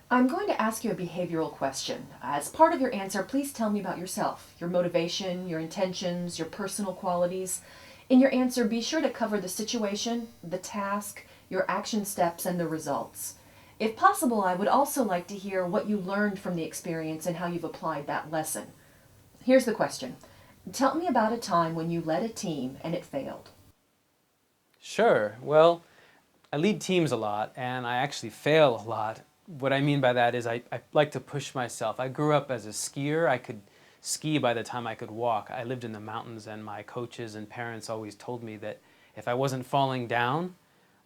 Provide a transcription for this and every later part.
I'm going to ask you a behavioral question. As part of your answer, please tell me about yourself, your motivation, your intentions, your personal qualities. In your answer, be sure to cover the situation, the task, your action steps, and the results. If possible, I would also like to hear what you learned from the experience and how you've applied that lesson. Here's the question. Tell me about a time when you led a team and it failed. Sure. Well, I lead teams a lot and I actually fail a lot. What I mean by that is I like to push myself. I grew up as a skier. I could ski by the time I could walk. I lived in the mountains and my coaches and parents always told me that if I wasn't falling down,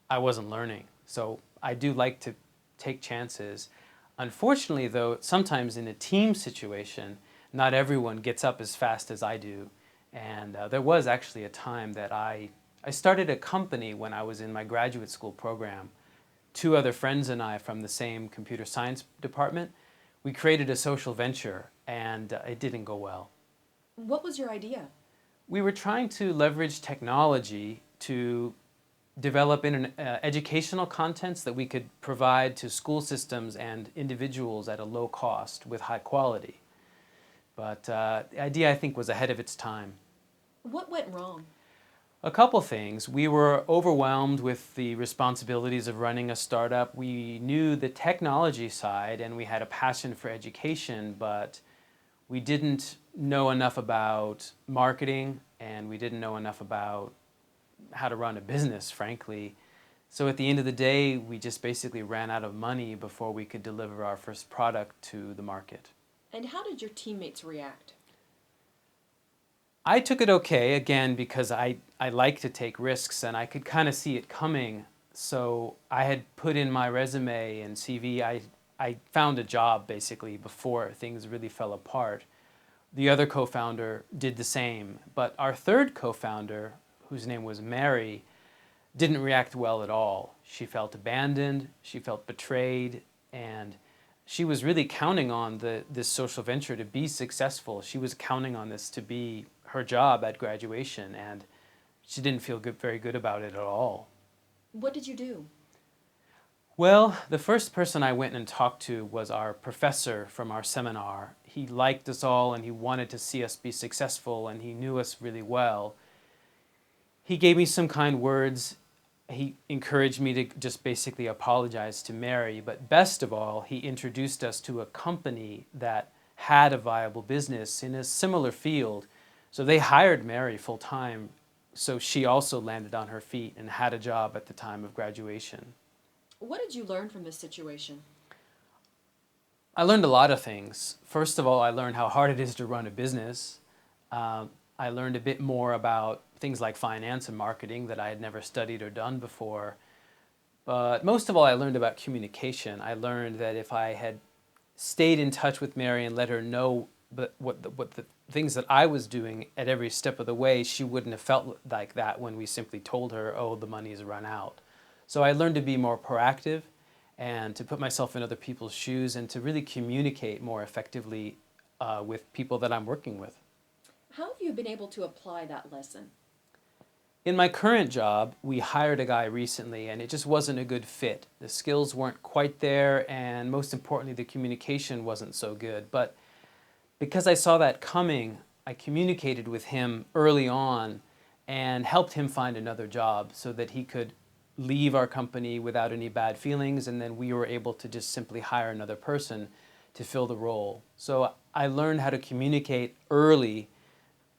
I wasn't learning. So I do like to take chances. Unfortunately, though, sometimes in a team situation, not everyone gets up as fast as I do. And there was actually a time that I started a company when I was in my graduate school program. Two other friends and I from the same computer science department, we created a social venture and it didn't go well. What was your idea? We were trying to leverage technology to develop educational contents that we could provide to school systems and individuals at a low cost with high quality. But the idea, I think, was ahead of its time. What went wrong? A couple things. We were overwhelmed with the responsibilities of running a startup. We knew the technology side and we had a passion for education, but we didn't know enough about marketing and we didn't know enough about how to run a business, frankly. So at the end of the day, we just basically ran out of money before we could deliver our first product to the market. And how did your teammates react? I took it okay, again, because I like to take risks and I could kind of see it coming. So I had put in my resume and CV. I found a job basically before things really fell apart. The other co-founder did the same. But our third co-founder, whose name was Mary, didn't react well at all. She felt abandoned, she felt betrayed, and she was really counting on this social venture to be successful. She was counting on this to be her job at graduation, and she didn't feel very good about it at all. What did you do? Well, the first person I went and talked to was our professor from our seminar. He liked us all and he wanted to see us be successful and he knew us really well. He gave me some kind words. He encouraged me to just basically apologize to Mary, but best of all, he introduced us to a company that had a viable business in a similar field. So they hired Mary full time, so she also landed on her feet and had a job at the time of graduation. What did you learn from this situation? I learned a lot of things. First of all, I learned how hard it is to run a business. I learned a bit more about things like finance and marketing that I had never studied or done before. But most of all, I learned about communication. I learned that if I had stayed in touch with Mary and let her know what the things that I was doing at every step of the way, she wouldn't have felt like that when we simply told her, oh, the money's run out. So I learned to be more proactive and to put myself in other people's shoes and to really communicate more effectively with people that I'm working with. How have you been able to apply that lesson? In my current job, we hired a guy recently and it just wasn't a good fit. The skills weren't quite there and most importantly, the communication wasn't so good. But because I saw that coming, I communicated with him early on and helped him find another job so that he could leave our company without any bad feelings, and then we were able to just simply hire another person to fill the role. So I learned how to communicate early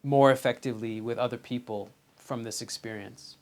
more effectively with other people from this experience.